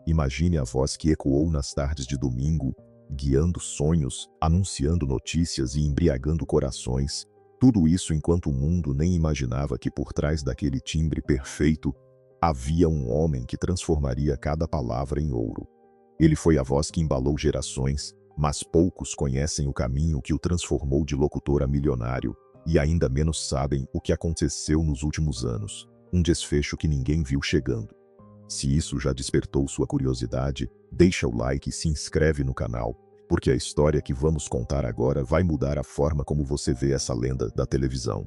Imagine a voz que ecoou nas tardes de domingo, guiando sonhos, anunciando notícias e embriagando corações. Tudo isso enquanto o mundo nem imaginava que por trás daquele timbre perfeito havia um homem que transformaria cada palavra em ouro. Ele foi a voz que embalou gerações, mas poucos conhecem o caminho que o transformou de locutor a milionário, e ainda menos sabem o que aconteceu nos últimos anos, um desfecho que ninguém viu chegando. Se isso já despertou sua curiosidade, deixa o like e se inscreve no canal, porque a história que vamos contar agora vai mudar a forma como você vê essa lenda da televisão.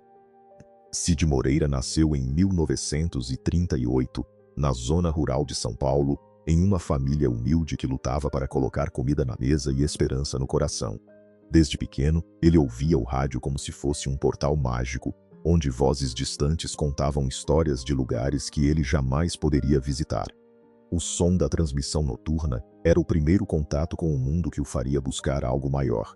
Cid Moreira nasceu em 1938, na zona rural de São Paulo, em uma família humilde que lutava para colocar comida na mesa e esperança no coração. Desde pequeno, ele ouvia o rádio como se fosse um portal mágico, onde vozes distantes contavam histórias de lugares que ele jamais poderia visitar. O som da transmissão noturna era o primeiro contato com o mundo que o faria buscar algo maior.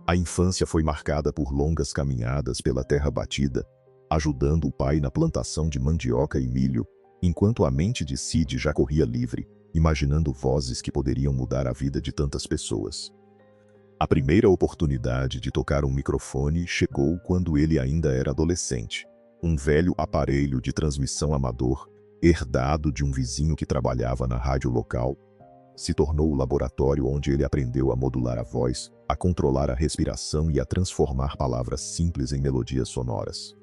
A infância foi marcada por longas caminhadas pela terra batida, ajudando o pai na plantação de mandioca e milho, enquanto a mente de Cid já corria livre, imaginando vozes que poderiam mudar a vida de tantas pessoas. A primeira oportunidade de tocar um microfone chegou quando ele ainda era adolescente. Um velho aparelho de transmissão amador, herdado de um vizinho que trabalhava na rádio local, se tornou o laboratório onde ele aprendeu a modular a voz, a controlar a respiração e a transformar palavras simples em melodias sonoras.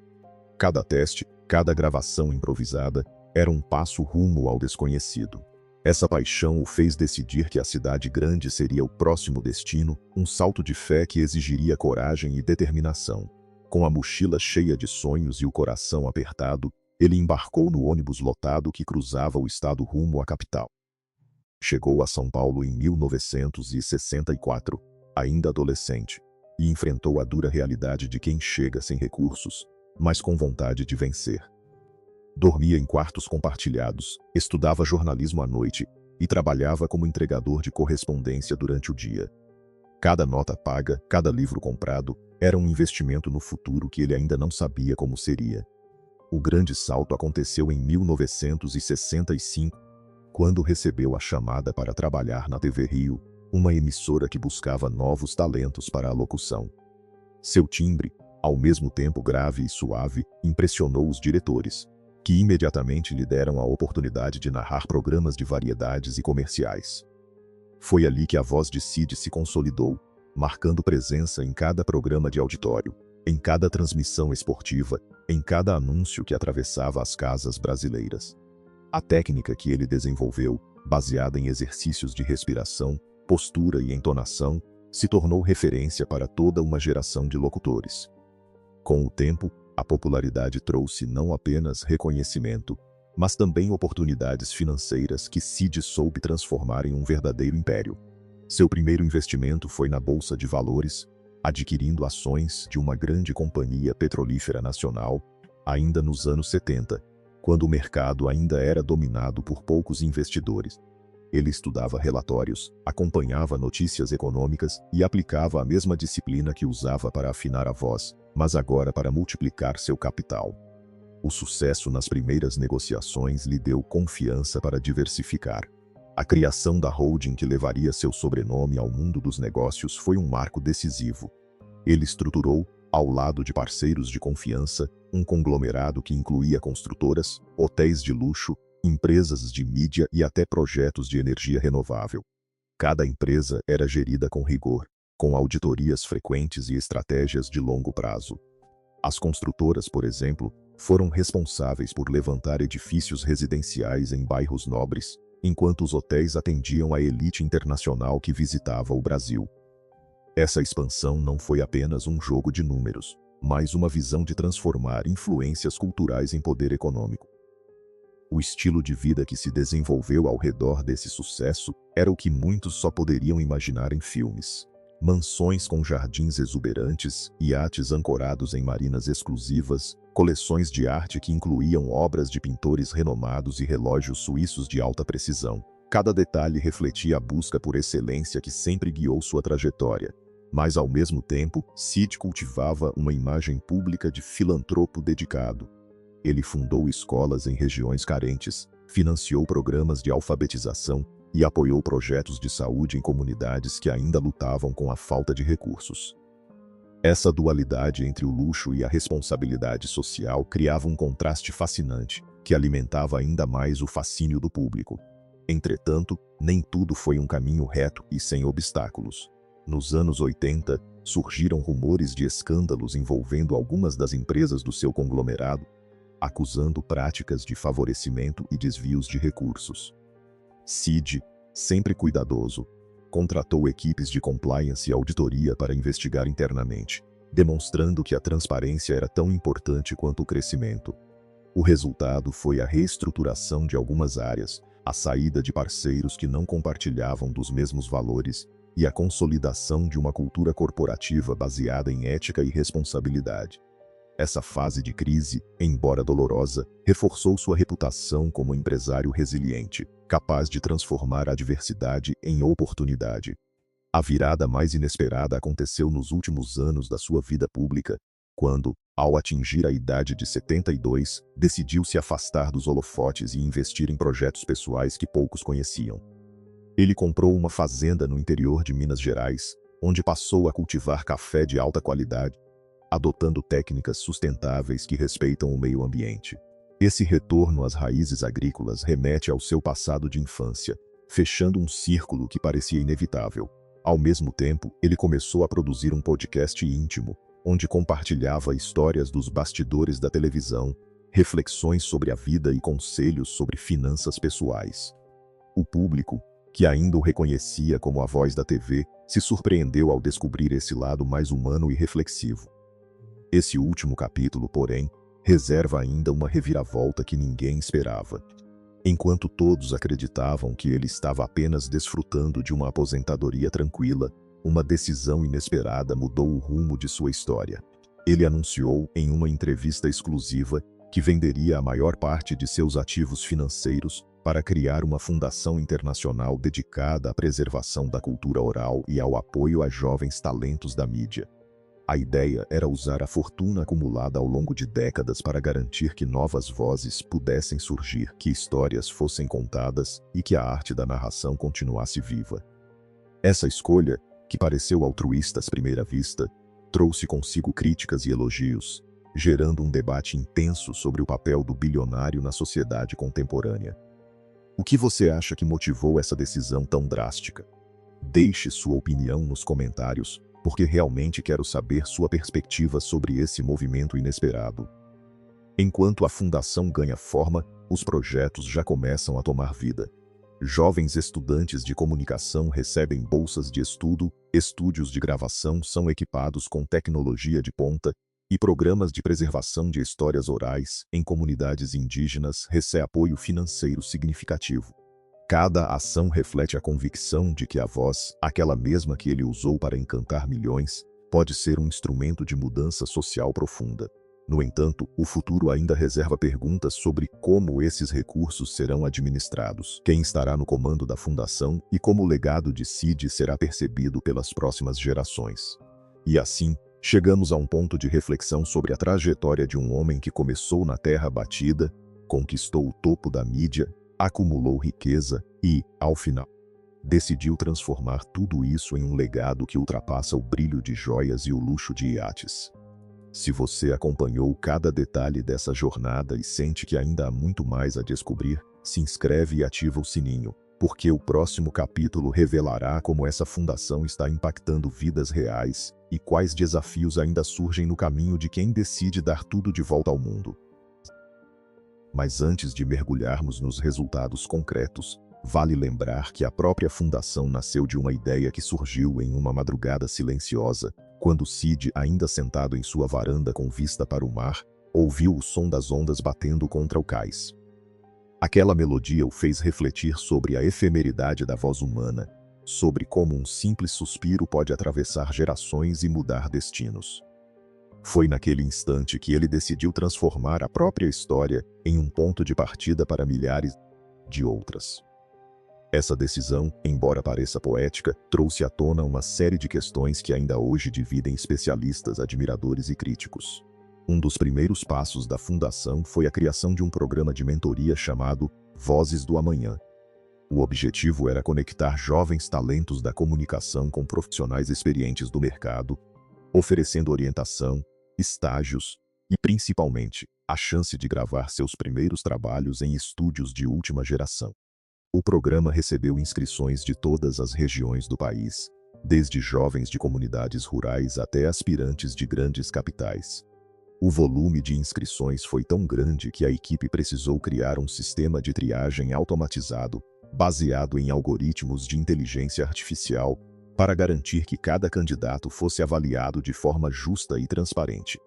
Cada teste, cada gravação improvisada, era um passo rumo ao desconhecido. Essa paixão o fez decidir que a cidade grande seria o próximo destino, um salto de fé que exigiria coragem e determinação. Com a mochila cheia de sonhos e o coração apertado, ele embarcou no ônibus lotado que cruzava o estado rumo à capital. Chegou a São Paulo em 1964, ainda adolescente, e enfrentou a dura realidade de quem chega sem recursos, mas com vontade de vencer. Dormia em quartos compartilhados, estudava jornalismo à noite e trabalhava como entregador de correspondência durante o dia. Cada nota paga, cada livro comprado, era um investimento no futuro que ele ainda não sabia como seria. O grande salto aconteceu em 1965, quando recebeu a chamada para trabalhar na TV Rio, uma emissora que buscava novos talentos para a locução. Seu timbre, ao mesmo tempo grave e suave, impressionou os diretores, que imediatamente lhe deram a oportunidade de narrar programas de variedades e comerciais. Foi ali que a voz de Cid se consolidou, marcando presença em cada programa de auditório, em cada transmissão esportiva, em cada anúncio que atravessava as casas brasileiras. A técnica que ele desenvolveu, baseada em exercícios de respiração, postura e entonação, se tornou referência para toda uma geração de locutores. Com o tempo, a popularidade trouxe não apenas reconhecimento, mas também oportunidades financeiras que Cid soube transformar em um verdadeiro império. Seu primeiro investimento foi na Bolsa de Valores, adquirindo ações de uma grande companhia petrolífera nacional, ainda nos anos 70, quando o mercado ainda era dominado por poucos investidores. Ele estudava relatórios, acompanhava notícias econômicas e aplicava a mesma disciplina que usava para afinar a voz, mas agora para multiplicar seu capital. O sucesso nas primeiras negociações lhe deu confiança para diversificar. A criação da holding que levaria seu sobrenome ao mundo dos negócios foi um marco decisivo. Ele estruturou, ao lado de parceiros de confiança, um conglomerado que incluía construtoras, hotéis de luxo, empresas de mídia e até projetos de energia renovável. Cada empresa era gerida com rigor, com auditorias frequentes e estratégias de longo prazo. As construtoras, por exemplo, foram responsáveis por levantar edifícios residenciais em bairros nobres, enquanto os hotéis atendiam a elite internacional que visitava o Brasil. Essa expansão não foi apenas um jogo de números, mas uma visão de transformar influências culturais em poder econômico. O estilo de vida que se desenvolveu ao redor desse sucesso era o que muitos só poderiam imaginar em filmes. Mansões com jardins exuberantes, iates ancorados em marinas exclusivas, coleções de arte que incluíam obras de pintores renomados e relógios suíços de alta precisão. Cada detalhe refletia a busca por excelência que sempre guiou sua trajetória. Mas, ao mesmo tempo, Cid cultivava uma imagem pública de filantropo dedicado. Ele fundou escolas em regiões carentes, financiou programas de alfabetização e apoiou projetos de saúde em comunidades que ainda lutavam com a falta de recursos. Essa dualidade entre o luxo e a responsabilidade social criava um contraste fascinante, que alimentava ainda mais o fascínio do público. Entretanto, nem tudo foi um caminho reto e sem obstáculos. Nos anos 80, surgiram rumores de escândalos envolvendo algumas das empresas do seu conglomerado, acusando práticas de favorecimento e desvios de recursos. Sid, sempre cuidadoso, contratou equipes de compliance e auditoria para investigar internamente, demonstrando que a transparência era tão importante quanto o crescimento. O resultado foi a reestruturação de algumas áreas, a saída de parceiros que não compartilhavam dos mesmos valores e a consolidação de uma cultura corporativa baseada em ética e responsabilidade. Essa fase de crise, embora dolorosa, reforçou sua reputação como empresário resiliente, capaz de transformar a adversidade em oportunidade. A virada mais inesperada aconteceu nos últimos anos da sua vida pública, quando, ao atingir a idade de 72, decidiu se afastar dos holofotes e investir em projetos pessoais que poucos conheciam. Ele comprou uma fazenda no interior de Minas Gerais, onde passou a cultivar café de alta qualidade, adotando técnicas sustentáveis que respeitam o meio ambiente. Esse retorno às raízes agrícolas remete ao seu passado de infância, fechando um círculo que parecia inevitável. Ao mesmo tempo, ele começou a produzir um podcast íntimo, onde compartilhava histórias dos bastidores da televisão, reflexões sobre a vida e conselhos sobre finanças pessoais. O público, que ainda o reconhecia como a voz da TV, se surpreendeu ao descobrir esse lado mais humano e reflexivo. Esse último capítulo, porém, reserva ainda uma reviravolta que ninguém esperava. Enquanto todos acreditavam que ele estava apenas desfrutando de uma aposentadoria tranquila, uma decisão inesperada mudou o rumo de sua história. Ele anunciou, em uma entrevista exclusiva, que venderia a maior parte de seus ativos financeiros para criar uma fundação internacional dedicada à preservação da cultura oral e ao apoio a jovens talentos da mídia. A ideia era usar a fortuna acumulada ao longo de décadas para garantir que novas vozes pudessem surgir, que histórias fossem contadas e que a arte da narração continuasse viva. Essa escolha, que pareceu altruísta à primeira vista, trouxe consigo críticas e elogios, gerando um debate intenso sobre o papel do bilionário na sociedade contemporânea. O que você acha que motivou essa decisão tão drástica? Deixe sua opinião nos comentários, porque realmente quero saber sua perspectiva sobre esse movimento inesperado. Enquanto a fundação ganha forma, os projetos já começam a tomar vida. Jovens estudantes de comunicação recebem bolsas de estudo, estúdios de gravação são equipados com tecnologia de ponta, e programas de preservação de histórias orais em comunidades indígenas recebem apoio financeiro significativo. Cada ação reflete a convicção de que a voz, aquela mesma que ele usou para encantar milhões, pode ser um instrumento de mudança social profunda. No entanto, o futuro ainda reserva perguntas sobre como esses recursos serão administrados, quem estará no comando da fundação e como o legado de Sid será percebido pelas próximas gerações. E assim, chegamos a um ponto de reflexão sobre a trajetória de um homem que começou na terra batida, conquistou o topo da mídia, acumulou riqueza e, ao final, decidiu transformar tudo isso em um legado que ultrapassa o brilho de joias e o luxo de iates. Se você acompanhou cada detalhe dessa jornada e sente que ainda há muito mais a descobrir, se inscreve e ativa o sininho, porque o próximo capítulo revelará como essa fundação está impactando vidas reais e quais desafios ainda surgem no caminho de quem decide dar tudo de volta ao mundo. Mas antes de mergulharmos nos resultados concretos, vale lembrar que a própria fundação nasceu de uma ideia que surgiu em uma madrugada silenciosa, quando Sid, ainda sentado em sua varanda com vista para o mar, ouviu o som das ondas batendo contra o cais. Aquela melodia o fez refletir sobre a efemeridade da voz humana, sobre como um simples suspiro pode atravessar gerações e mudar destinos. Foi naquele instante que ele decidiu transformar a própria história em um ponto de partida para milhares de outras. Essa decisão, embora pareça poética, trouxe à tona uma série de questões que ainda hoje dividem especialistas, admiradores e críticos. Um dos primeiros passos da fundação foi a criação de um programa de mentoria chamado Vozes do Amanhã. O objetivo era conectar jovens talentos da comunicação com profissionais experientes do mercado, oferecendo orientação, estágios e, principalmente, a chance de gravar seus primeiros trabalhos em estúdios de última geração. O programa recebeu inscrições de todas as regiões do país, desde jovens de comunidades rurais até aspirantes de grandes capitais. O volume de inscrições foi tão grande que a equipe precisou criar um sistema de triagem automatizado, baseado em algoritmos de inteligência artificial, para garantir que cada candidato fosse avaliado de forma justa e transparente.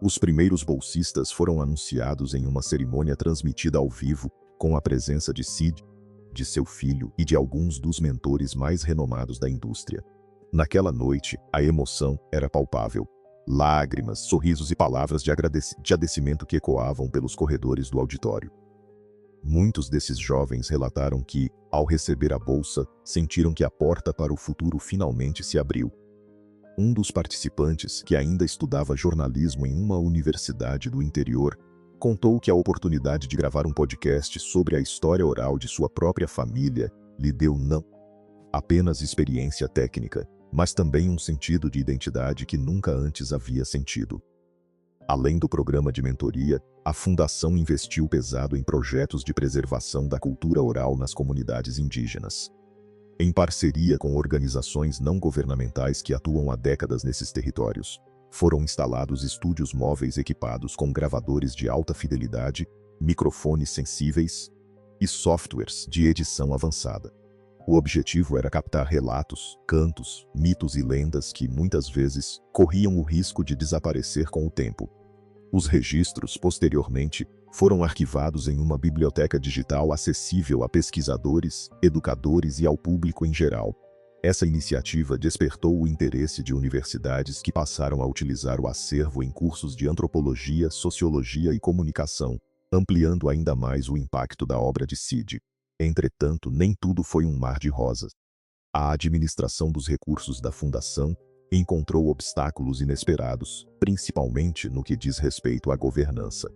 Os primeiros bolsistas foram anunciados em uma cerimônia transmitida ao vivo, com a presença de Cid, de seu filho e de alguns dos mentores mais renomados da indústria. Naquela noite, a emoção era palpável. Lágrimas, sorrisos e palavras de agradecimento que ecoavam pelos corredores do auditório. Muitos desses jovens relataram que, ao receber a bolsa, sentiram que a porta para o futuro finalmente se abriu. Um dos participantes, que ainda estudava jornalismo em uma universidade do interior, contou que a oportunidade de gravar um podcast sobre a história oral de sua própria família lhe deu não apenas experiência técnica, mas também um sentido de identidade que nunca antes havia sentido. Além do programa de mentoria, a Fundação investiu pesado em projetos de preservação da cultura oral nas comunidades indígenas. Em parceria com organizações não governamentais que atuam há décadas nesses territórios, foram instalados estúdios móveis equipados com gravadores de alta fidelidade, microfones sensíveis e softwares de edição avançada. O objetivo era captar relatos, cantos, mitos e lendas que, muitas vezes, corriam o risco de desaparecer com o tempo. Os registros, posteriormente, foram arquivados em uma biblioteca digital acessível a pesquisadores, educadores e ao público em geral. Essa iniciativa despertou o interesse de universidades que passaram a utilizar o acervo em cursos de antropologia, sociologia e comunicação, ampliando ainda mais o impacto da obra de Cid. Entretanto, nem tudo foi um mar de rosas. A administração dos recursos da Fundação encontrou obstáculos inesperados, principalmente no que diz respeito à governança.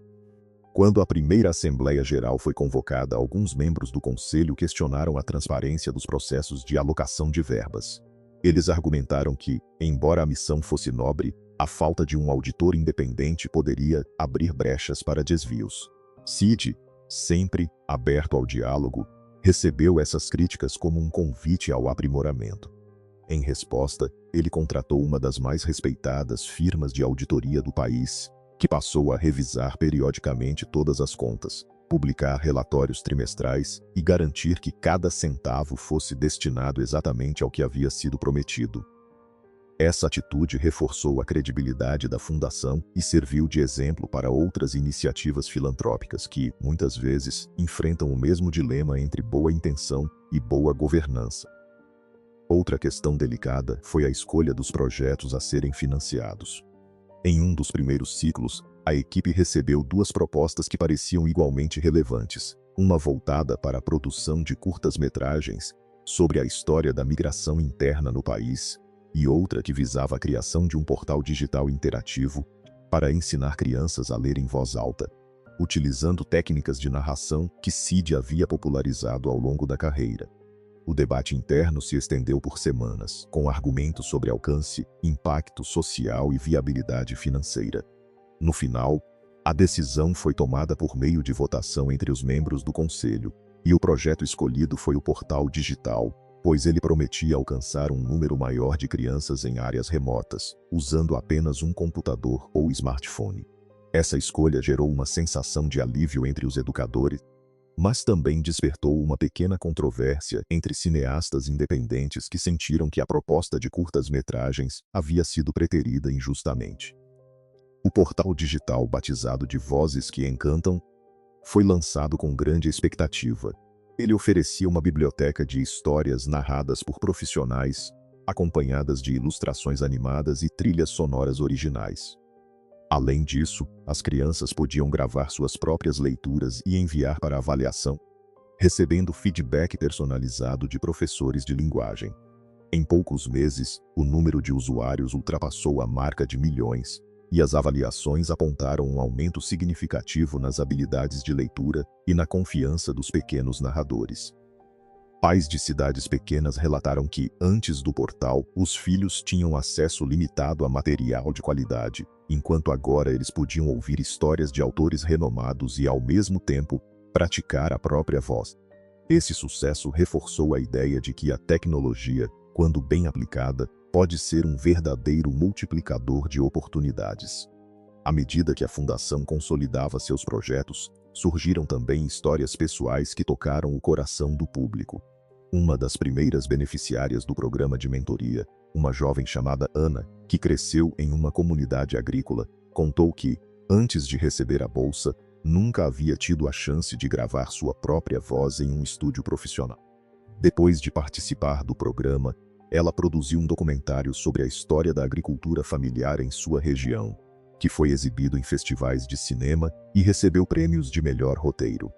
Quando a primeira Assembleia Geral foi convocada, alguns membros do Conselho questionaram a transparência dos processos de alocação de verbas. Eles argumentaram que, embora a missão fosse nobre, a falta de um auditor independente poderia abrir brechas para desvios. Cid, sempre aberto ao diálogo, recebeu essas críticas como um convite ao aprimoramento. Em resposta, ele contratou uma das mais respeitadas firmas de auditoria do país, que passou a revisar periodicamente todas as contas, publicar relatórios trimestrais e garantir que cada centavo fosse destinado exatamente ao que havia sido prometido. Essa atitude reforçou a credibilidade da Fundação e serviu de exemplo para outras iniciativas filantrópicas que, muitas vezes, enfrentam o mesmo dilema entre boa intenção e boa governança. Outra questão delicada foi a escolha dos projetos a serem financiados. Em um dos primeiros ciclos, a equipe recebeu duas propostas que pareciam igualmente relevantes, uma voltada para a produção de curtas-metragens sobre a história da migração interna no país, e outra que visava a criação de um portal digital interativo para ensinar crianças a ler em voz alta, utilizando técnicas de narração que Cid havia popularizado ao longo da carreira. O debate interno se estendeu por semanas, com argumentos sobre alcance, impacto social e viabilidade financeira. No final, a decisão foi tomada por meio de votação entre os membros do conselho, e o projeto escolhido foi o portal digital, pois ele prometia alcançar um número maior de crianças em áreas remotas, usando apenas um computador ou smartphone. Essa escolha gerou uma sensação de alívio entre os educadores, mas também despertou uma pequena controvérsia entre cineastas independentes que sentiram que a proposta de curtas-metragens havia sido preterida injustamente. O portal digital, batizado de Vozes que Encantam, foi lançado com grande expectativa. Ele oferecia uma biblioteca de histórias narradas por profissionais, acompanhadas de ilustrações animadas e trilhas sonoras originais. Além disso, as crianças podiam gravar suas próprias leituras e enviar para avaliação, recebendo feedback personalizado de professores de linguagem. Em poucos meses, o número de usuários ultrapassou a marca de milhões, e as avaliações apontaram um aumento significativo nas habilidades de leitura e na confiança dos pequenos narradores. Pais de cidades pequenas relataram que, antes do portal, os filhos tinham acesso limitado a material de qualidade, enquanto agora eles podiam ouvir histórias de autores renomados e, ao mesmo tempo, praticar a própria voz. Esse sucesso reforçou a ideia de que a tecnologia, quando bem aplicada, pode ser um verdadeiro multiplicador de oportunidades. À medida que a Fundação consolidava seus projetos, surgiram também histórias pessoais que tocaram o coração do público. Uma das primeiras beneficiárias do programa de mentoria, uma jovem chamada Ana, que cresceu em uma comunidade agrícola, contou que, antes de receber a bolsa, nunca havia tido a chance de gravar sua própria voz em um estúdio profissional. Depois de participar do programa, ela produziu um documentário sobre a história da agricultura familiar em sua região, que foi exibido em festivais de cinema e recebeu prêmios de melhor roteiro.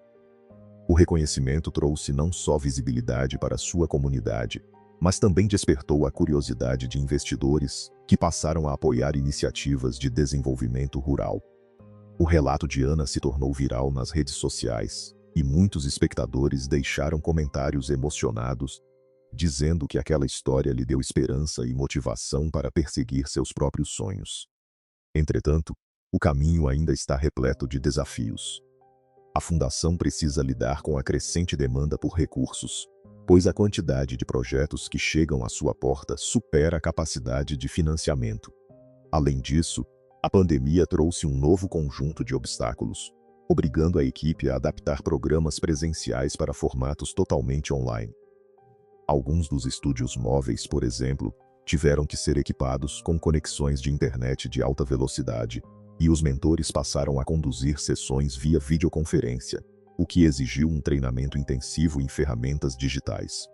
O reconhecimento trouxe não só visibilidade para sua comunidade, mas também despertou a curiosidade de investidores que passaram a apoiar iniciativas de desenvolvimento rural. O relato de Ana se tornou viral nas redes sociais, e muitos espectadores deixaram comentários emocionados, dizendo que aquela história lhe deu esperança e motivação para perseguir seus próprios sonhos. Entretanto, o caminho ainda está repleto de desafios. A Fundação precisa lidar com a crescente demanda por recursos, pois a quantidade de projetos que chegam à sua porta supera a capacidade de financiamento. Além disso, a pandemia trouxe um novo conjunto de obstáculos, obrigando a equipe a adaptar programas presenciais para formatos totalmente online. Alguns dos estúdios móveis, por exemplo, tiveram que ser equipados com conexões de internet de alta velocidade, e os mentores passaram a conduzir sessões via videoconferência, o que exigiu um treinamento intensivo em ferramentas digitais.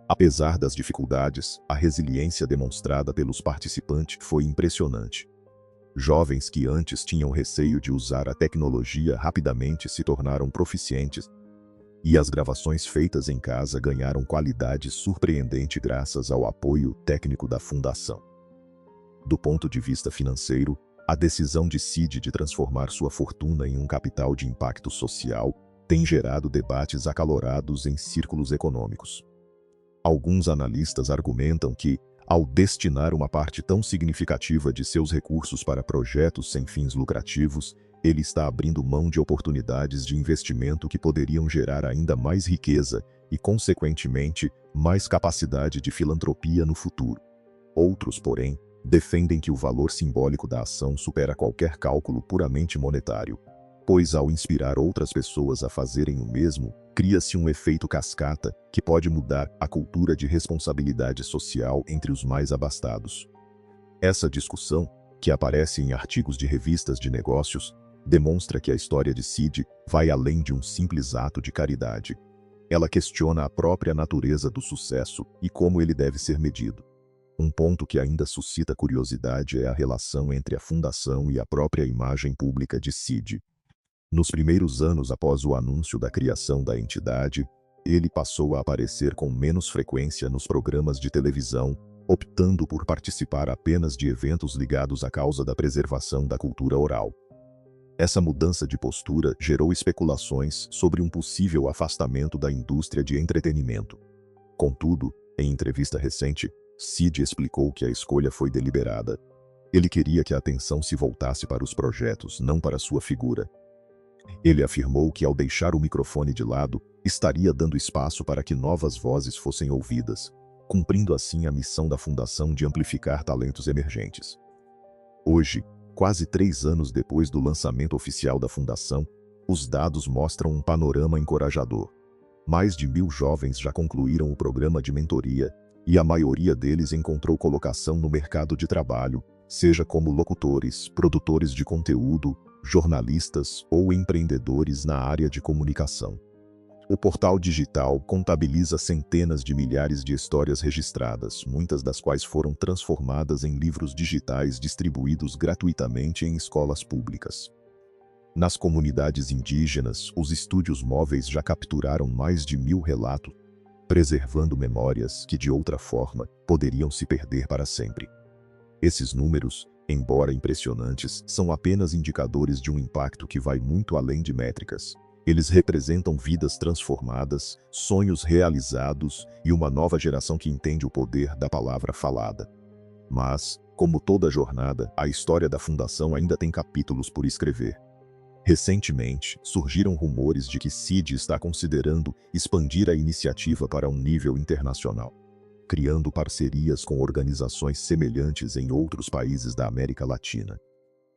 Apesar das dificuldades, a resiliência demonstrada pelos participantes foi impressionante. Jovens que antes tinham receio de usar a tecnologia rapidamente se tornaram proficientes, e as gravações feitas em casa ganharam qualidade surpreendente graças ao apoio técnico da Fundação. Do ponto de vista financeiro, a decisão de Cid de transformar sua fortuna em um capital de impacto social tem gerado debates acalorados em círculos econômicos. Alguns analistas argumentam que, ao destinar uma parte tão significativa de seus recursos para projetos sem fins lucrativos, ele está abrindo mão de oportunidades de investimento que poderiam gerar ainda mais riqueza e, consequentemente, mais capacidade de filantropia no futuro. Outros, porém, defendem que o valor simbólico da ação supera qualquer cálculo puramente monetário, pois ao inspirar outras pessoas a fazerem o mesmo, cria-se um efeito cascata que pode mudar a cultura de responsabilidade social entre os mais abastados. Essa discussão, que aparece em artigos de revistas de negócios, demonstra que a história de Cid vai além de um simples ato de caridade. Ela questiona a própria natureza do sucesso e como ele deve ser medido. Um ponto que ainda suscita curiosidade é a relação entre a Fundação e a própria imagem pública de Cid. Nos primeiros anos após o anúncio da criação da entidade, ele passou a aparecer com menos frequência nos programas de televisão, optando por participar apenas de eventos ligados à causa da preservação da cultura oral. Essa mudança de postura gerou especulações sobre um possível afastamento da indústria de entretenimento. Contudo, em entrevista recente, Cid explicou que a escolha foi deliberada. Ele queria que a atenção se voltasse para os projetos, não para sua figura. Ele afirmou que, ao deixar o microfone de lado, estaria dando espaço para que novas vozes fossem ouvidas, cumprindo assim a missão da Fundação de amplificar talentos emergentes. Hoje, quase 3 anos depois do lançamento oficial da Fundação, os dados mostram um panorama encorajador. Mais de 1.000 jovens já concluíram o programa de mentoria, e a maioria deles encontrou colocação no mercado de trabalho, seja como locutores, produtores de conteúdo, jornalistas ou empreendedores na área de comunicação. O portal digital contabiliza centenas de milhares de histórias registradas, muitas das quais foram transformadas em livros digitais distribuídos gratuitamente em escolas públicas. Nas comunidades indígenas, os estúdios móveis já capturaram mais de 1.000 relatos, preservando memórias que, de outra forma, poderiam se perder para sempre. Esses números, embora impressionantes, são apenas indicadores de um impacto que vai muito além de métricas. Eles representam vidas transformadas, sonhos realizados e uma nova geração que entende o poder da palavra falada. Mas, como toda jornada, a história da Fundação ainda tem capítulos por escrever. Recentemente, surgiram rumores de que CID está considerando expandir a iniciativa para um nível internacional, criando parcerias com organizações semelhantes em outros países da América Latina.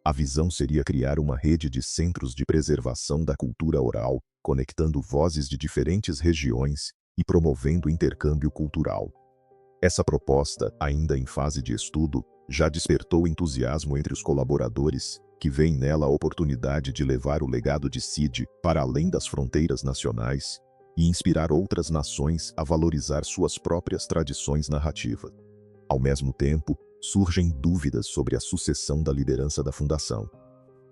A visão seria criar uma rede de centros de preservação da cultura oral, conectando vozes de diferentes regiões e promovendo intercâmbio cultural. Essa proposta, ainda em fase de estudo, já despertou entusiasmo entre os colaboradores, que veem nela a oportunidade de levar o legado de CID para além das fronteiras nacionais e inspirar outras nações a valorizar suas próprias tradições narrativas. Ao mesmo tempo, surgem dúvidas sobre a sucessão da liderança da Fundação.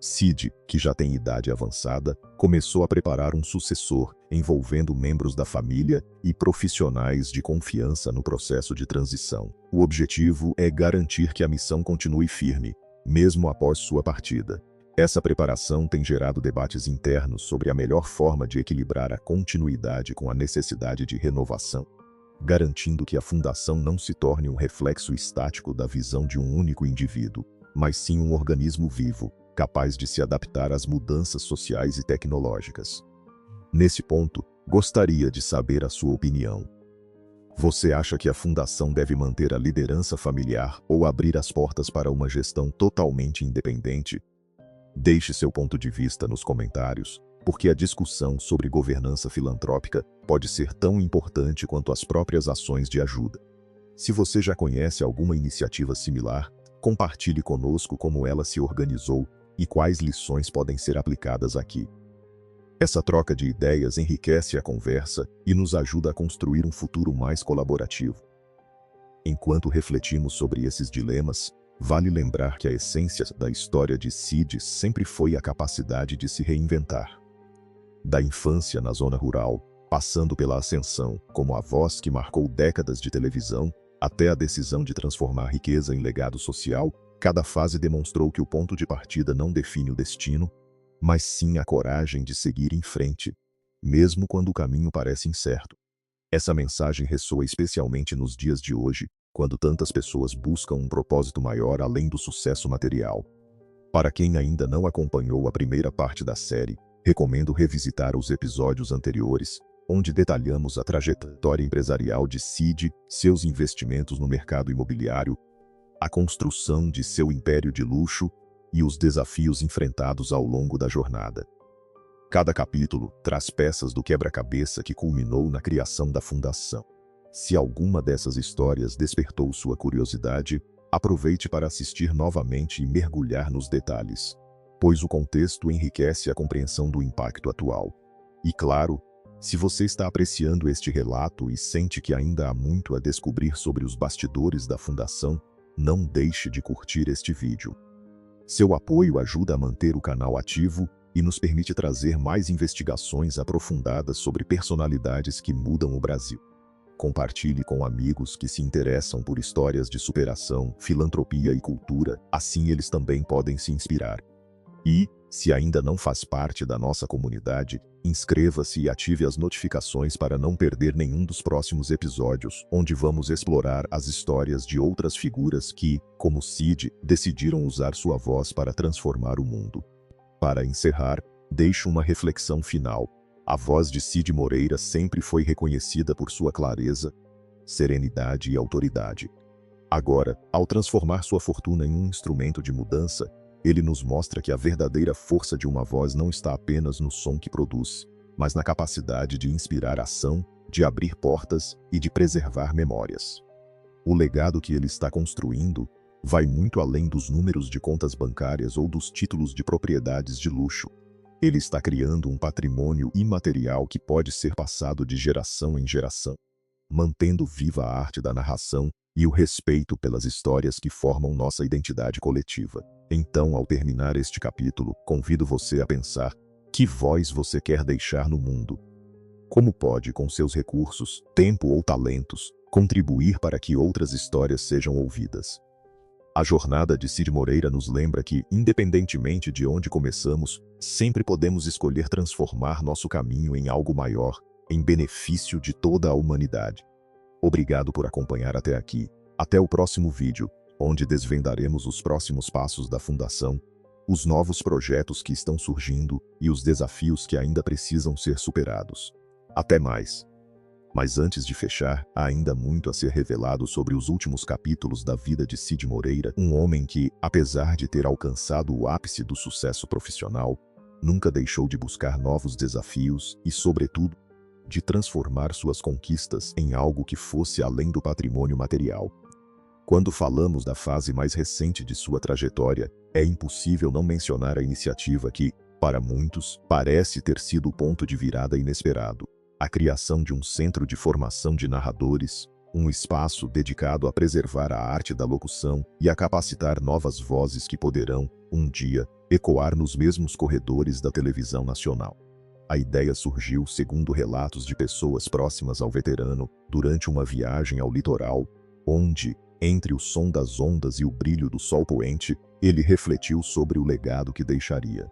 CID, que já tem idade avançada, começou a preparar um sucessor, envolvendo membros da família e profissionais de confiança no processo de transição. O objetivo é garantir que a missão continue firme, mesmo após sua partida. Essa preparação tem gerado debates internos sobre a melhor forma de equilibrar a continuidade com a necessidade de renovação, garantindo que a Fundação não se torne um reflexo estático da visão de um único indivíduo, mas sim um organismo vivo, capaz de se adaptar às mudanças sociais e tecnológicas. Nesse ponto, gostaria de saber a sua opinião. Você acha que a Fundação deve manter a liderança familiar ou abrir as portas para uma gestão totalmente independente? Deixe seu ponto de vista nos comentários, porque a discussão sobre governança filantrópica pode ser tão importante quanto as próprias ações de ajuda. Se você já conhece alguma iniciativa similar, compartilhe conosco como ela se organizou e quais lições podem ser aplicadas aqui. Essa troca de ideias enriquece a conversa e nos ajuda a construir um futuro mais colaborativo. Enquanto refletimos sobre esses dilemas, vale lembrar que a essência da história de CID sempre foi a capacidade de se reinventar. Da infância na zona rural, passando pela ascensão como a voz que marcou décadas de televisão, até a decisão de transformar riqueza em legado social, cada fase demonstrou que o ponto de partida não define o destino, mas sim a coragem de seguir em frente, mesmo quando o caminho parece incerto. Essa mensagem ressoa especialmente nos dias de hoje, quando tantas pessoas buscam um propósito maior além do sucesso material. Para quem ainda não acompanhou a primeira parte da série, recomendo revisitar os episódios anteriores, onde detalhamos a trajetória empresarial de CID, seus investimentos no mercado imobiliário, a construção de seu império de luxo e os desafios enfrentados ao longo da jornada. Cada capítulo traz peças do quebra-cabeça que culminou na criação da Fundação. Se alguma dessas histórias despertou sua curiosidade, aproveite para assistir novamente e mergulhar nos detalhes, pois o contexto enriquece a compreensão do impacto atual. E claro, se você está apreciando este relato e sente que ainda há muito a descobrir sobre os bastidores da Fundação, não deixe de curtir este vídeo. Seu apoio ajuda a manter o canal ativo e nos permite trazer mais investigações aprofundadas sobre personalidades que mudam o Brasil. Compartilhe com amigos que se interessam por histórias de superação, filantropia e cultura, assim eles também podem se inspirar. E, se ainda não faz parte da nossa comunidade, inscreva-se e ative as notificações para não perder nenhum dos próximos episódios, onde vamos explorar as histórias de outras figuras que, como CID, decidiram usar sua voz para transformar o mundo. Para encerrar, deixo uma reflexão final. A voz de CID Moreira sempre foi reconhecida por sua clareza, serenidade e autoridade. Agora, ao transformar sua fortuna em um instrumento de mudança, ele nos mostra que a verdadeira força de uma voz não está apenas no som que produz, mas na capacidade de inspirar ação, de abrir portas e de preservar memórias. O legado que ele está construindo vai muito além dos números de contas bancárias ou dos títulos de propriedades de luxo. Ele está criando um patrimônio imaterial que pode ser passado de geração em geração, mantendo viva a arte da narração e o respeito pelas histórias que formam nossa identidade coletiva. Então, ao terminar este capítulo, convido você a pensar: que voz você quer deixar no mundo? Como pode, com seus recursos, tempo ou talentos, contribuir para que outras histórias sejam ouvidas? A jornada de Cid Moreira nos lembra que, independentemente de onde começamos, sempre podemos escolher transformar nosso caminho em algo maior, em benefício de toda a humanidade. Obrigado por acompanhar até aqui. Até o próximo vídeo, onde desvendaremos os próximos passos da Fundação, os novos projetos que estão surgindo e os desafios que ainda precisam ser superados. Até mais! Mas antes de fechar, há ainda muito a ser revelado sobre os últimos capítulos da vida de Cid Moreira, um homem que, apesar de ter alcançado o ápice do sucesso profissional, nunca deixou de buscar novos desafios e, sobretudo, de transformar suas conquistas em algo que fosse além do patrimônio material. Quando falamos da fase mais recente de sua trajetória, é impossível não mencionar a iniciativa que, para muitos, parece ter sido o ponto de virada inesperado. A criação de um centro de formação de narradores, um espaço dedicado a preservar a arte da locução e a capacitar novas vozes que poderão, um dia, ecoar nos mesmos corredores da televisão nacional. A ideia surgiu, segundo relatos de pessoas próximas ao veterano, durante uma viagem ao litoral, onde, entre o som das ondas e o brilho do sol poente, ele refletiu sobre o legado que deixaria.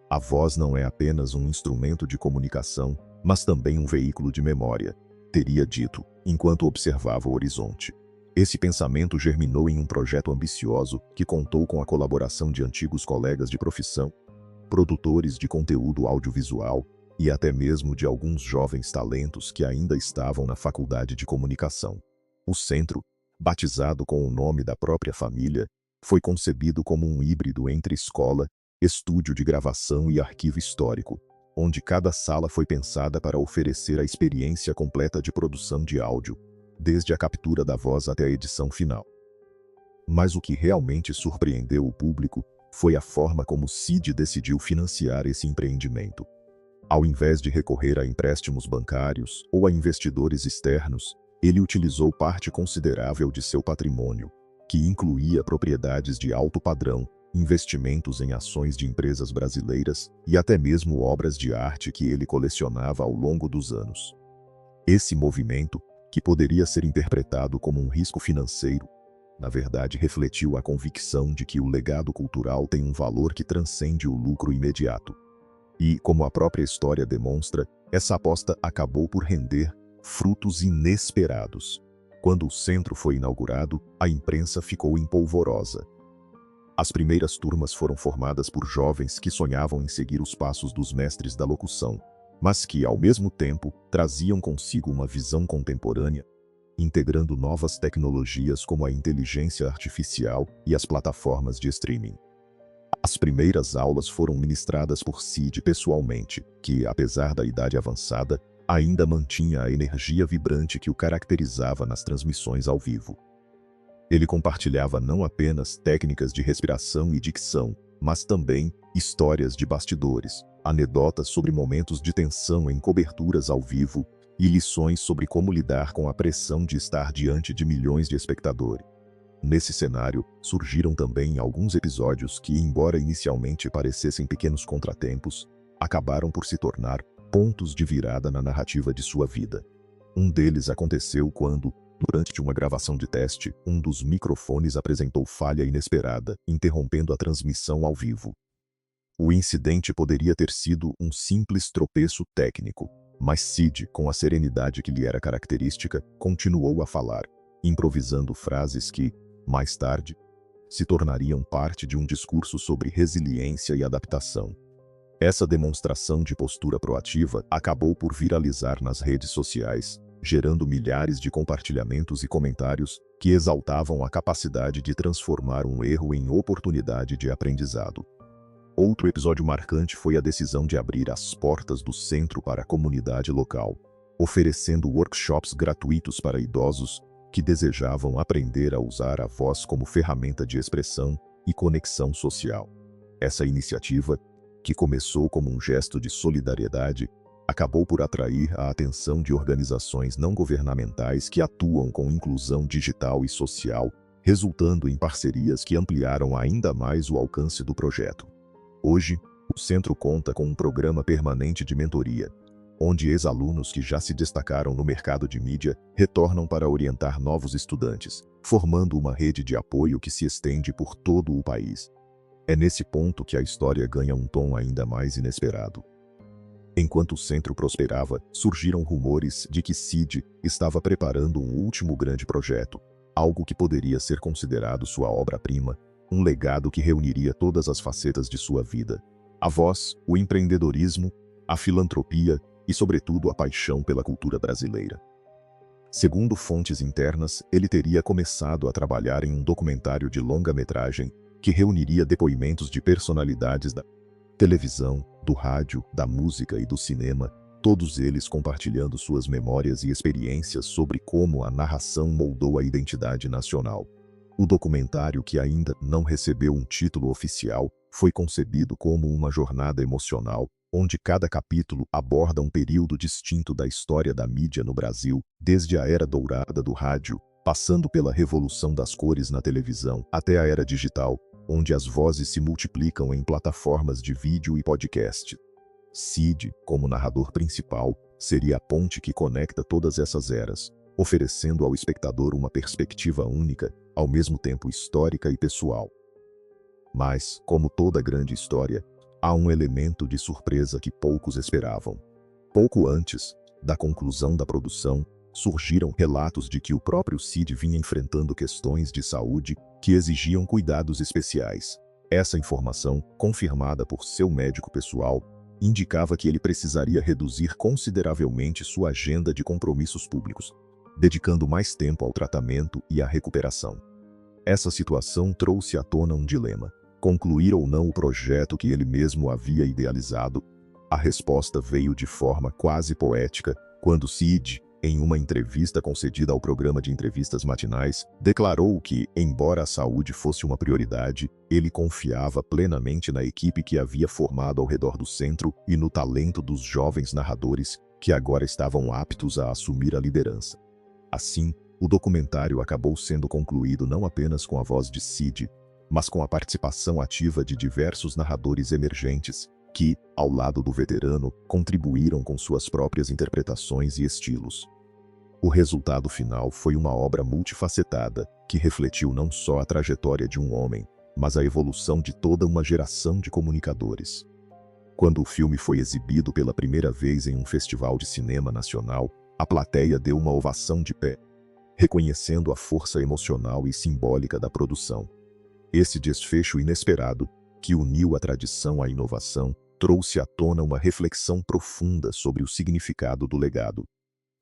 A voz não é apenas um instrumento de comunicação, mas também um veículo de memória, teria dito, enquanto observava o horizonte. Esse pensamento germinou em um projeto ambicioso que contou com a colaboração de antigos colegas de profissão, produtores de conteúdo audiovisual e até mesmo de alguns jovens talentos que ainda estavam na faculdade de comunicação. O centro, batizado com o nome da própria família, foi concebido como um híbrido entre escola, estúdio de gravação e arquivo histórico, onde cada sala foi pensada para oferecer a experiência completa de produção de áudio, desde a captura da voz até a edição final. Mas o que realmente surpreendeu o público foi a forma como Cid decidiu financiar esse empreendimento. Ao invés de recorrer a empréstimos bancários ou a investidores externos, ele utilizou parte considerável de seu patrimônio, que incluía propriedades de alto padrão, investimentos em ações de empresas brasileiras e até mesmo obras de arte que ele colecionava ao longo dos anos. Esse movimento, que poderia ser interpretado como um risco financeiro, na verdade refletiu a convicção de que o legado cultural tem um valor que transcende o lucro imediato. E, como a própria história demonstra, essa aposta acabou por render frutos inesperados. Quando o centro foi inaugurado, a imprensa ficou empolvorosa. As primeiras turmas foram formadas por jovens que sonhavam em seguir os passos dos mestres da locução, mas que, ao mesmo tempo, traziam consigo uma visão contemporânea, integrando novas tecnologias como a inteligência artificial e as plataformas de streaming. As primeiras aulas foram ministradas por Cid pessoalmente, que, apesar da idade avançada, ainda mantinha a energia vibrante que o caracterizava nas transmissões ao vivo. Ele compartilhava não apenas técnicas de respiração e dicção, mas também histórias de bastidores, anedotas sobre momentos de tensão em coberturas ao vivo e lições sobre como lidar com a pressão de estar diante de milhões de espectadores. Nesse cenário, surgiram também alguns episódios que, embora inicialmente parecessem pequenos contratempos, acabaram por se tornar pontos de virada na narrativa de sua vida. Um deles aconteceu quando, durante uma gravação de teste, um dos microfones apresentou falha inesperada, interrompendo a transmissão ao vivo. O incidente poderia ter sido um simples tropeço técnico, mas Cid, com a serenidade que lhe era característica, continuou a falar, improvisando frases que, mais tarde, se tornariam parte de um discurso sobre resiliência e adaptação. Essa demonstração de postura proativa acabou por viralizar nas redes sociais, gerando milhares de compartilhamentos e comentários que exaltavam a capacidade de transformar um erro em oportunidade de aprendizado. Outro episódio marcante foi a decisão de abrir as portas do centro para a comunidade local, oferecendo workshops gratuitos para idosos que desejavam aprender a usar a voz como ferramenta de expressão e conexão social. Essa iniciativa, que começou como um gesto de solidariedade, acabou por atrair a atenção de organizações não governamentais que atuam com inclusão digital e social, resultando em parcerias que ampliaram ainda mais o alcance do projeto. Hoje, o centro conta com um programa permanente de mentoria, onde ex-alunos que já se destacaram no mercado de mídia retornam para orientar novos estudantes, formando uma rede de apoio que se estende por todo o país. É nesse ponto que a história ganha um tom ainda mais inesperado. Enquanto o centro prosperava, surgiram rumores de que Cid estava preparando um último grande projeto, algo que poderia ser considerado sua obra-prima, um legado que reuniria todas as facetas de sua vida: a voz, o empreendedorismo, a filantropia e, sobretudo, a paixão pela cultura brasileira. Segundo fontes internas, ele teria começado a trabalhar em um documentário de longa-metragem que reuniria depoimentos de personalidades da televisão, do rádio, da música e do cinema, todos eles compartilhando suas memórias e experiências sobre como a narração moldou a identidade nacional. O documentário, que ainda não recebeu um título oficial, foi concebido como uma jornada emocional, onde cada capítulo aborda um período distinto da história da mídia no Brasil, desde a era dourada do rádio, passando pela revolução das cores na televisão, até a era digital, onde as vozes se multiplicam em plataformas de vídeo e podcast. Cid, como narrador principal, seria a ponte que conecta todas essas eras, oferecendo ao espectador uma perspectiva única, ao mesmo tempo histórica e pessoal. Mas, como toda grande história, há um elemento de surpresa que poucos esperavam. Pouco antes da conclusão da produção, surgiram relatos de que o próprio Cid vinha enfrentando questões de saúde que exigiam cuidados especiais. Essa informação, confirmada por seu médico pessoal, indicava que ele precisaria reduzir consideravelmente sua agenda de compromissos públicos, dedicando mais tempo ao tratamento e à recuperação. Essa situação trouxe à tona um dilema: concluir ou não o projeto que ele mesmo havia idealizado? A resposta veio de forma quase poética, quando Cid, em uma entrevista concedida ao programa de entrevistas matinais, declarou que, embora a saúde fosse uma prioridade, ele confiava plenamente na equipe que havia formado ao redor do centro e no talento dos jovens narradores que agora estavam aptos a assumir a liderança. Assim, o documentário acabou sendo concluído não apenas com a voz de Cid, mas com a participação ativa de diversos narradores emergentes, que, ao lado do veterano, contribuíram com suas próprias interpretações e estilos. O resultado final foi uma obra multifacetada, que refletiu não só a trajetória de um homem, mas a evolução de toda uma geração de comunicadores. Quando o filme foi exibido pela primeira vez em um festival de cinema nacional, a plateia deu uma ovação de pé, reconhecendo a força emocional e simbólica da produção. Esse desfecho inesperado, que uniu a tradição à inovação, trouxe à tona uma reflexão profunda sobre o significado do legado.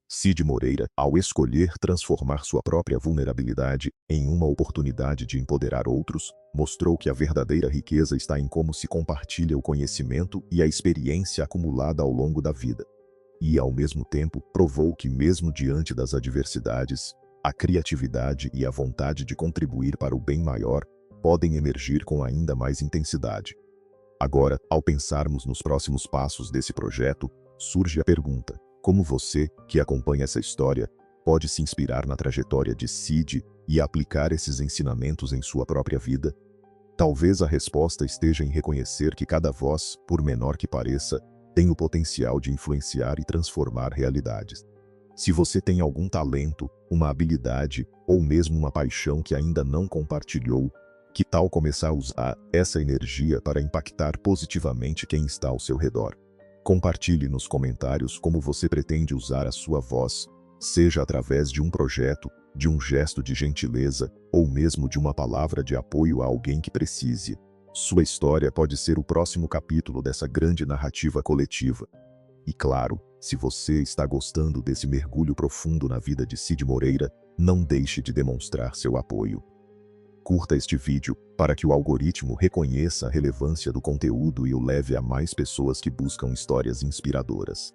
Cid Moreira, ao escolher transformar sua própria vulnerabilidade em uma oportunidade de empoderar outros, mostrou que a verdadeira riqueza está em como se compartilha o conhecimento e a experiência acumulada ao longo da vida. E, ao mesmo tempo, provou que, mesmo diante das adversidades, a criatividade e a vontade de contribuir para o bem maior podem emergir com ainda mais intensidade. Agora, ao pensarmos nos próximos passos desse projeto, surge a pergunta: como você, que acompanha essa história, pode se inspirar na trajetória de Cid e aplicar esses ensinamentos em sua própria vida? Talvez a resposta esteja em reconhecer que cada voz, por menor que pareça, tem o potencial de influenciar e transformar realidades. Se você tem algum talento, uma habilidade ou mesmo uma paixão que ainda não compartilhou, que tal começar a usar essa energia para impactar positivamente quem está ao seu redor? Compartilhe nos comentários como você pretende usar a sua voz, seja através de um projeto, de um gesto de gentileza ou mesmo de uma palavra de apoio a alguém que precise. Sua história pode ser o próximo capítulo dessa grande narrativa coletiva. E claro, se você está gostando desse mergulho profundo na vida de Cid Moreira, não deixe de demonstrar seu apoio. Curta este vídeo para que o algoritmo reconheça a relevância do conteúdo e o leve a mais pessoas que buscam histórias inspiradoras.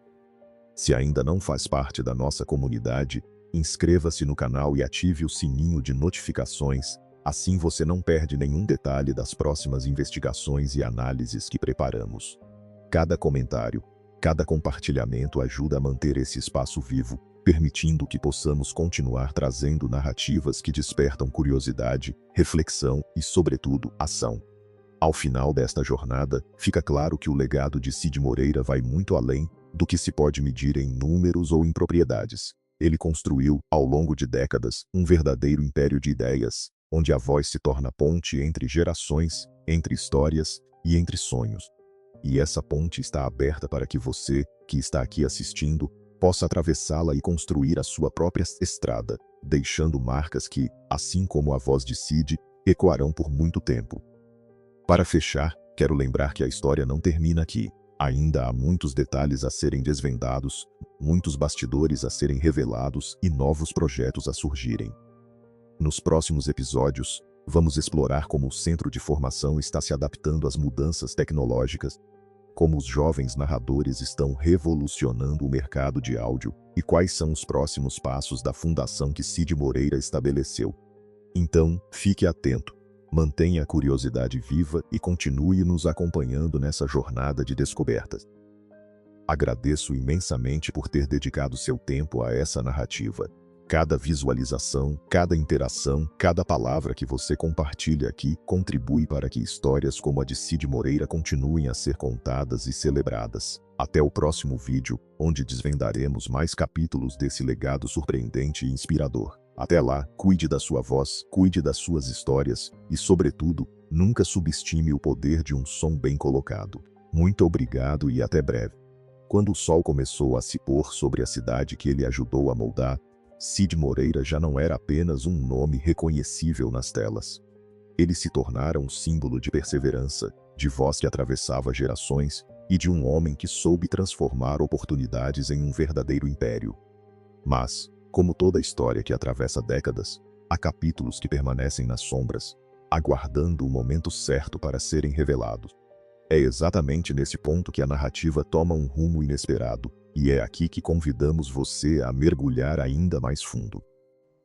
Se ainda não faz parte da nossa comunidade, inscreva-se no canal e ative o sininho de notificações, assim você não perde nenhum detalhe das próximas investigações e análises que preparamos. Cada comentário, cada compartilhamento ajuda a manter esse espaço vivo, permitindo que possamos continuar trazendo narrativas que despertam curiosidade, reflexão e, sobretudo, ação. Ao final desta jornada, fica claro que o legado de Cid Moreira vai muito além do que se pode medir em números ou em propriedades. Ele construiu, ao longo de décadas, um verdadeiro império de ideias, onde a voz se torna ponte entre gerações, entre histórias e entre sonhos. E essa ponte está aberta para que você, que está aqui assistindo, possa atravessá-la e construir a sua própria estrada, deixando marcas que, assim como a voz de Cid, ecoarão por muito tempo. Para fechar, quero lembrar que a história não termina aqui. Ainda há muitos detalhes a serem desvendados, muitos bastidores a serem revelados e novos projetos a surgirem. Nos próximos episódios, vamos explorar como o centro de formação está se adaptando às mudanças tecnológicas, como os jovens narradores estão revolucionando o mercado de áudio e quais são os próximos passos da fundação que Cid Moreira estabeleceu. Então, fique atento. Mantenha a curiosidade viva e continue nos acompanhando nessa jornada de descobertas. Agradeço imensamente por ter dedicado seu tempo a essa narrativa. Cada visualização, cada interação, cada palavra que você compartilha aqui contribui para que histórias como a de Cid Moreira continuem a ser contadas e celebradas. Até o próximo vídeo, onde desvendaremos mais capítulos desse legado surpreendente e inspirador. Até lá, cuide da sua voz, cuide das suas histórias e, sobretudo, nunca subestime o poder de um som bem colocado. Muito obrigado e até breve. Quando o sol começou a se pôr sobre a cidade que ele ajudou a moldar, Cid Moreira já não era apenas um nome reconhecível nas telas. Ele se tornara um símbolo de perseverança, de voz que atravessava gerações e de um homem que soube transformar oportunidades em um verdadeiro império. Mas, como toda história que atravessa décadas, há capítulos que permanecem nas sombras, aguardando o momento certo para serem revelados. É exatamente nesse ponto que a narrativa toma um rumo inesperado, e é aqui que convidamos você a mergulhar ainda mais fundo.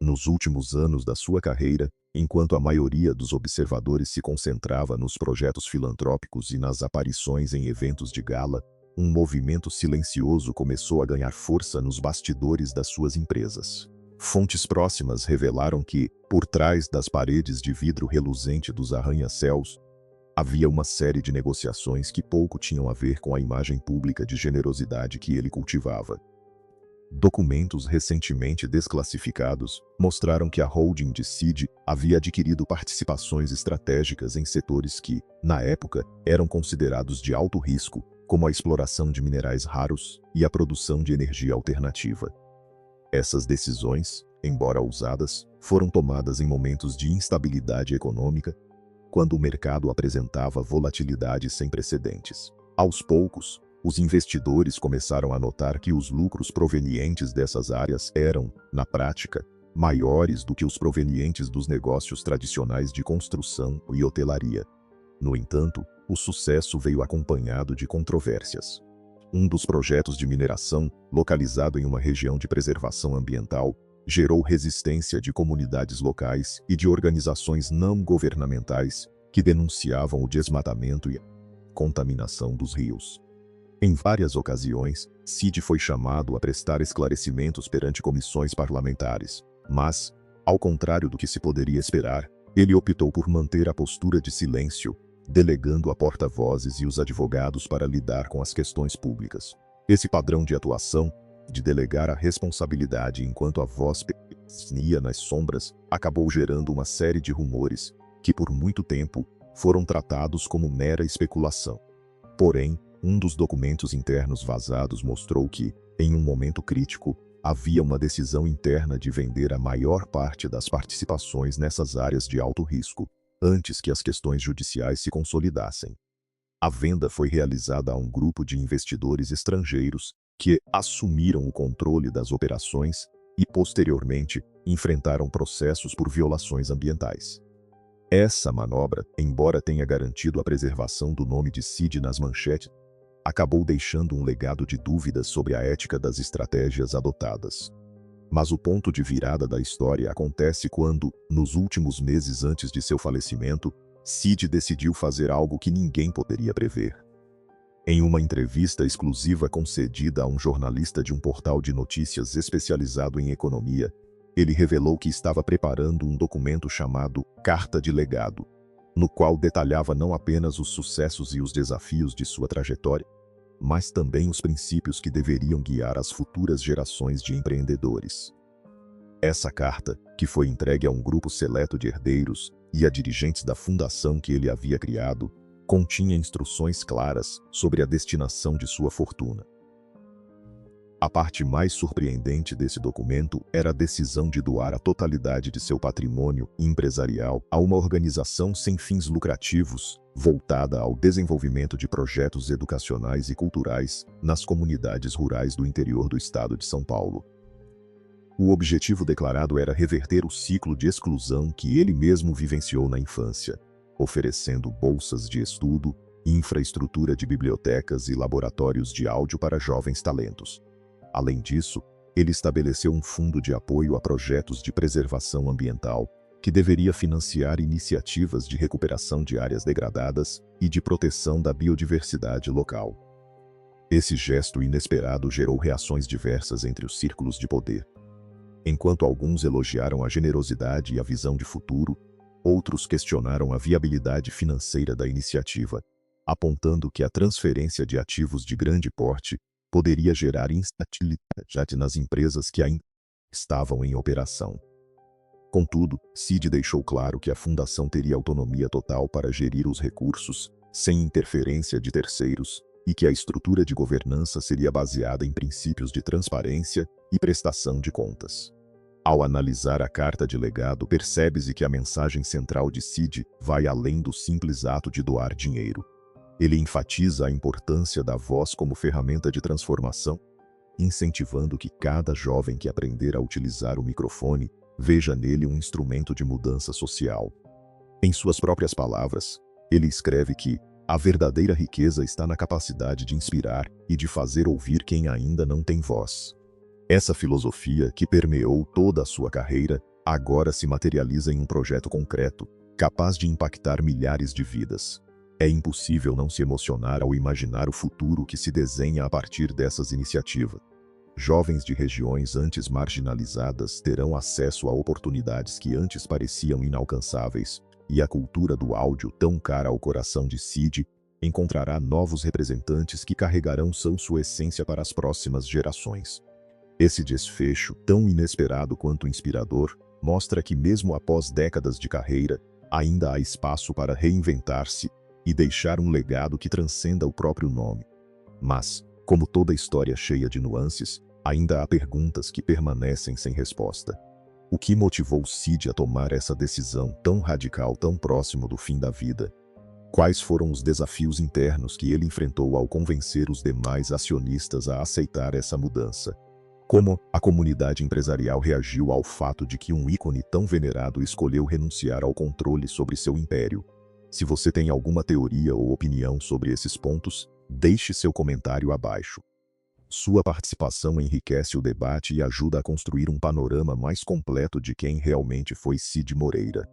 Nos últimos anos da sua carreira, enquanto a maioria dos observadores se concentrava nos projetos filantrópicos e nas aparições em eventos de gala, um movimento silencioso começou a ganhar força nos bastidores das suas empresas. Fontes próximas revelaram que, por trás das paredes de vidro reluzente dos arranha-céus, havia uma série de negociações que pouco tinham a ver com a imagem pública de generosidade que ele cultivava. Documentos recentemente desclassificados mostraram que a holding de Cid havia adquirido participações estratégicas em setores que, na época, eram considerados de alto risco, como a exploração de minerais raros e a produção de energia alternativa. Essas decisões, embora ousadas, foram tomadas em momentos de instabilidade econômica, quando o mercado apresentava volatilidade sem precedentes. Aos poucos, os investidores começaram a notar que os lucros provenientes dessas áreas eram, na prática, maiores do que os provenientes dos negócios tradicionais de construção e hotelaria. No entanto, o sucesso veio acompanhado de controvérsias. Um dos projetos de mineração, localizado em uma região de preservação ambiental, gerou resistência de comunidades locais e de organizações não governamentais que denunciavam o desmatamento e a contaminação dos rios. Em várias ocasiões, Cid foi chamado a prestar esclarecimentos perante comissões parlamentares, mas, ao contrário do que se poderia esperar, ele optou por manter a postura de silêncio, delegando a porta-vozes e os advogados para lidar com as questões públicas. Esse padrão de atuação, de delegar a responsabilidade enquanto a voz permanecia nas sombras, acabou gerando uma série de rumores que, por muito tempo, foram tratados como mera especulação. Porém, um dos documentos internos vazados mostrou que, em um momento crítico, havia uma decisão interna de vender a maior parte das participações nessas áreas de alto risco, antes que as questões judiciais se consolidassem. A venda foi realizada a um grupo de investidores estrangeiros que assumiram o controle das operações e, posteriormente, enfrentaram processos por violações ambientais. Essa manobra, embora tenha garantido a preservação do nome de Cid nas manchetes, acabou deixando um legado de dúvidas sobre a ética das estratégias adotadas. Mas o ponto de virada da história acontece quando, nos últimos meses antes de seu falecimento, Cid decidiu fazer algo que ninguém poderia prever. Em uma entrevista exclusiva concedida a um jornalista de um portal de notícias especializado em economia, ele revelou que estava preparando um documento chamado Carta de Legado, no qual detalhava não apenas os sucessos e os desafios de sua trajetória, mas também os princípios que deveriam guiar as futuras gerações de empreendedores. Essa carta, que foi entregue a um grupo seleto de herdeiros e a dirigentes da fundação que ele havia criado, continha instruções claras sobre a destinação de sua fortuna. A parte mais surpreendente desse documento era a decisão de doar a totalidade de seu patrimônio empresarial a uma organização sem fins lucrativos, voltada ao desenvolvimento de projetos educacionais e culturais nas comunidades rurais do interior do estado de São Paulo. O objetivo declarado era reverter o ciclo de exclusão que ele mesmo vivenciou na infância, oferecendo bolsas de estudo, infraestrutura de bibliotecas e laboratórios de áudio para jovens talentos. Além disso, ele estabeleceu um fundo de apoio a projetos de preservação ambiental, que deveria financiar iniciativas de recuperação de áreas degradadas e de proteção da biodiversidade local. Esse gesto inesperado gerou reações diversas entre os círculos de poder. Enquanto alguns elogiaram a generosidade e a visão de futuro, outros questionaram a viabilidade financeira da iniciativa, apontando que a transferência de ativos de grande porte poderia gerar instabilidade nas empresas que ainda estavam em operação. Contudo, Cid deixou claro que a fundação teria autonomia total para gerir os recursos, sem interferência de terceiros, e que a estrutura de governança seria baseada em princípios de transparência e prestação de contas. Ao analisar a carta de legado, percebe-se que a mensagem central de Cid vai além do simples ato de doar dinheiro. Ele enfatiza a importância da voz como ferramenta de transformação, incentivando que cada jovem que aprender a utilizar o microfone veja nele um instrumento de mudança social. Em suas próprias palavras, ele escreve que a verdadeira riqueza está na capacidade de inspirar e de fazer ouvir quem ainda não tem voz. Essa filosofia, que permeou toda a sua carreira, agora se materializa em um projeto concreto, capaz de impactar milhares de vidas. É impossível não se emocionar ao imaginar o futuro que se desenha a partir dessas iniciativas. Jovens de regiões antes marginalizadas terão acesso a oportunidades que antes pareciam inalcançáveis, e a cultura do áudio, tão cara ao coração de Cid, encontrará novos representantes que carregarão sua essência para as próximas gerações. Esse desfecho, tão inesperado quanto inspirador, mostra que mesmo após décadas de carreira, ainda há espaço para reinventar-se e deixar um legado que transcenda o próprio nome. Mas, como toda história cheia de nuances, ainda há perguntas que permanecem sem resposta. O que motivou Cid a tomar essa decisão tão radical tão próximo do fim da vida? Quais foram os desafios internos que ele enfrentou ao convencer os demais acionistas a aceitar essa mudança? Como a comunidade empresarial reagiu ao fato de que um ícone tão venerado escolheu renunciar ao controle sobre seu império? Se você tem alguma teoria ou opinião sobre esses pontos, deixe seu comentário abaixo. Sua participação enriquece o debate e ajuda a construir um panorama mais completo de quem realmente foi Cid Moreira.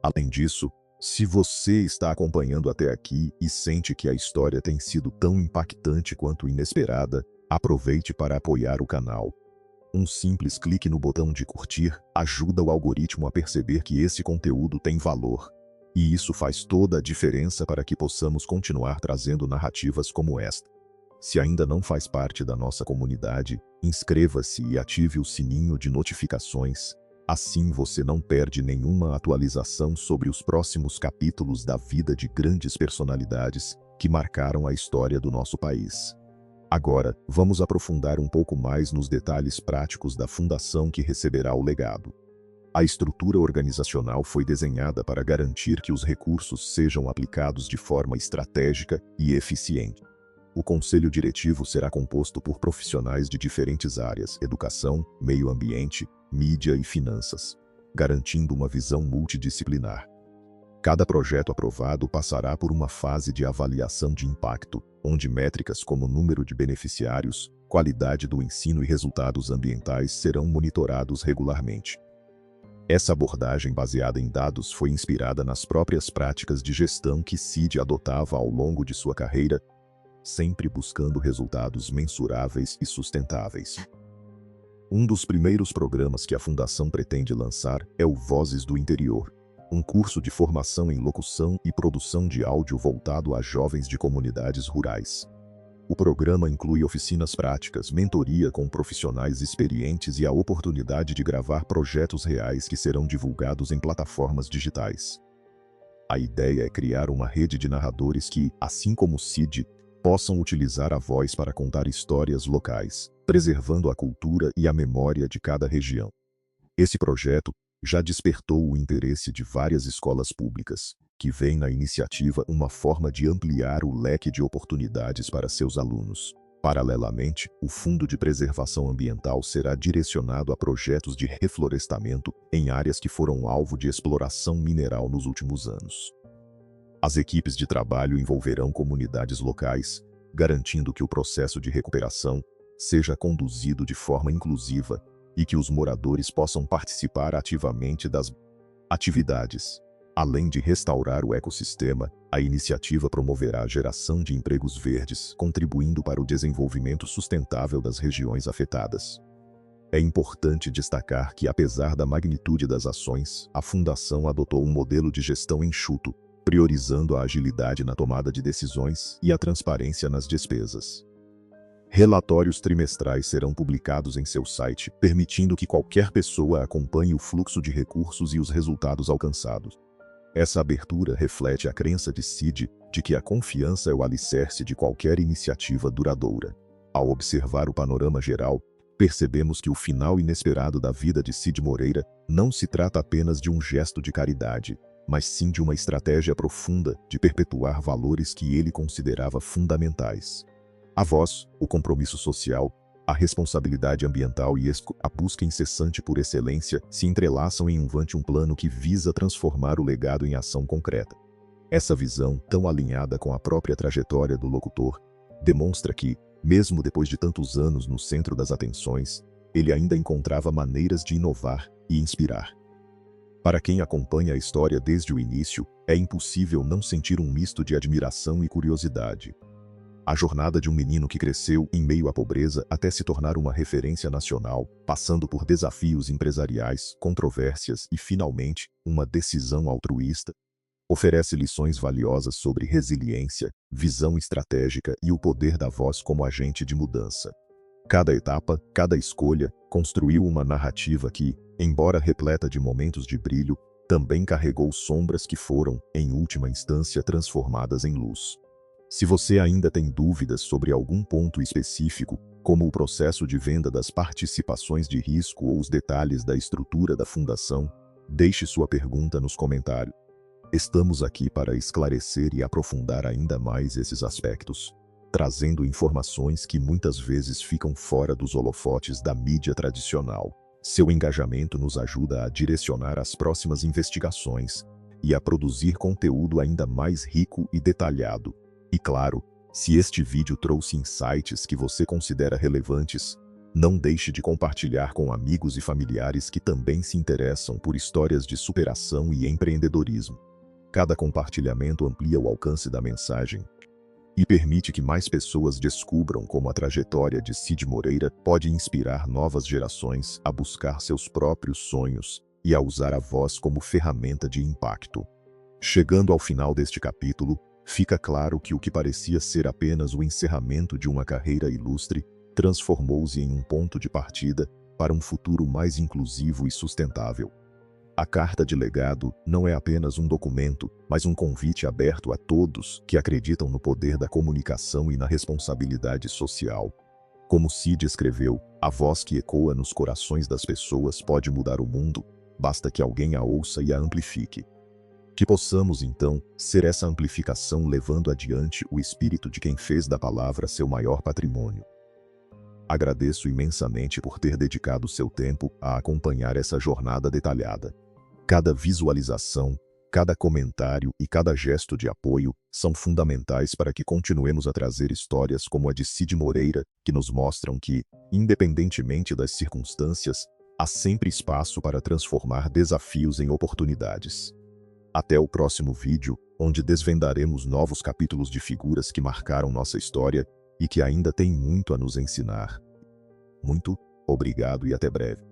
Além disso, se você está acompanhando até aqui e sente que a história tem sido tão impactante quanto inesperada, aproveite para apoiar o canal. Um simples clique no botão de curtir ajuda o algoritmo a perceber que esse conteúdo tem valor. E isso faz toda a diferença para que possamos continuar trazendo narrativas como esta. Se ainda não faz parte da nossa comunidade, inscreva-se e ative o sininho de notificações. Assim você não perde nenhuma atualização sobre os próximos capítulos da vida de grandes personalidades que marcaram a história do nosso país. Agora, vamos aprofundar um pouco mais nos detalhes práticos da fundação que receberá o legado. A estrutura organizacional foi desenhada para garantir que os recursos sejam aplicados de forma estratégica e eficiente. O conselho diretivo será composto por profissionais de diferentes áreas: educação, meio ambiente, mídia e finanças, garantindo uma visão multidisciplinar. Cada projeto aprovado passará por uma fase de avaliação de impacto, onde métricas como número de beneficiários, qualidade do ensino e resultados ambientais serão monitorados regularmente. Essa abordagem baseada em dados foi inspirada nas próprias práticas de gestão que Cid adotava ao longo de sua carreira, sempre buscando resultados mensuráveis e sustentáveis. Um dos primeiros programas que a Fundação pretende lançar é o Vozes do Interior, um curso de formação em locução e produção de áudio voltado a jovens de comunidades rurais. O programa inclui oficinas práticas, mentoria com profissionais experientes e a oportunidade de gravar projetos reais que serão divulgados em plataformas digitais. A ideia é criar uma rede de narradores que, assim como o CID, possam utilizar a voz para contar histórias locais, preservando a cultura e a memória de cada região. Esse projeto já despertou o interesse de várias escolas públicas, que veem na iniciativa uma forma de ampliar o leque de oportunidades para seus alunos. Paralelamente, o Fundo de Preservação Ambiental será direcionado a projetos de reflorestamento em áreas que foram alvo de exploração mineral nos últimos anos. As equipes de trabalho envolverão comunidades locais, garantindo que o processo de recuperação seja conduzido de forma inclusiva e que os moradores possam participar ativamente das atividades. Além de restaurar o ecossistema, a iniciativa promoverá a geração de empregos verdes, contribuindo para o desenvolvimento sustentável das regiões afetadas. É importante destacar que, apesar da magnitude das ações, a Fundação adotou um modelo de gestão enxuto, priorizando a agilidade na tomada de decisões e a transparência nas despesas. Relatórios trimestrais serão publicados em seu site, permitindo que qualquer pessoa acompanhe o fluxo de recursos e os resultados alcançados. Essa abertura reflete a crença de CID de que a confiança é o alicerce de qualquer iniciativa duradoura. Ao observar o panorama geral, percebemos que o final inesperado da vida de Cid Moreira não se trata apenas de um gesto de caridade, mas sim de uma estratégia profunda de perpetuar valores que ele considerava fundamentais. A voz, o compromisso social, a responsabilidade ambiental e a busca incessante por excelência se entrelaçam em um plano que visa transformar o legado em ação concreta. Essa visão, tão alinhada com a própria trajetória do locutor, demonstra que, mesmo depois de tantos anos no centro das atenções, ele ainda encontrava maneiras de inovar e inspirar. Para quem acompanha a história desde o início, é impossível não sentir um misto de admiração e curiosidade. A jornada de um menino que cresceu em meio à pobreza até se tornar uma referência nacional, passando por desafios empresariais, controvérsias e, finalmente, uma decisão altruísta, oferece lições valiosas sobre resiliência, visão estratégica e o poder da voz como agente de mudança. Cada etapa, cada escolha, construiu uma narrativa que, embora repleta de momentos de brilho, também carregou sombras que foram, em última instância, transformadas em luz. Se você ainda tem dúvidas sobre algum ponto específico, como o processo de venda das participações de risco ou os detalhes da estrutura da fundação, deixe sua pergunta nos comentários. Estamos aqui para esclarecer e aprofundar ainda mais esses aspectos, trazendo informações que muitas vezes ficam fora dos holofotes da mídia tradicional. Seu engajamento nos ajuda a direcionar as próximas investigações e a produzir conteúdo ainda mais rico e detalhado. E claro, se este vídeo trouxe insights que você considera relevantes, não deixe de compartilhar com amigos e familiares que também se interessam por histórias de superação e empreendedorismo. Cada compartilhamento amplia o alcance da mensagem e permite que mais pessoas descubram como a trajetória de Cid Moreira pode inspirar novas gerações a buscar seus próprios sonhos e a usar a voz como ferramenta de impacto. Chegando ao final deste capítulo, fica claro que o que parecia ser apenas o encerramento de uma carreira ilustre transformou-se em um ponto de partida para um futuro mais inclusivo e sustentável. A Carta de Legado não é apenas um documento, mas um convite aberto a todos que acreditam no poder da comunicação e na responsabilidade social. Como Cid escreveu, a voz que ecoa nos corações das pessoas pode mudar o mundo, basta que alguém a ouça e a amplifique. Que possamos, então, ser essa amplificação levando adiante o espírito de quem fez da palavra seu maior patrimônio. Agradeço imensamente por ter dedicado seu tempo a acompanhar essa jornada detalhada. Cada visualização, cada comentário e cada gesto de apoio são fundamentais para que continuemos a trazer histórias como a de Cid Moreira, que nos mostram que, independentemente das circunstâncias, há sempre espaço para transformar desafios em oportunidades. Até o próximo vídeo, onde desvendaremos novos capítulos de figuras que marcaram nossa história e que ainda têm muito a nos ensinar. Muito obrigado e até breve.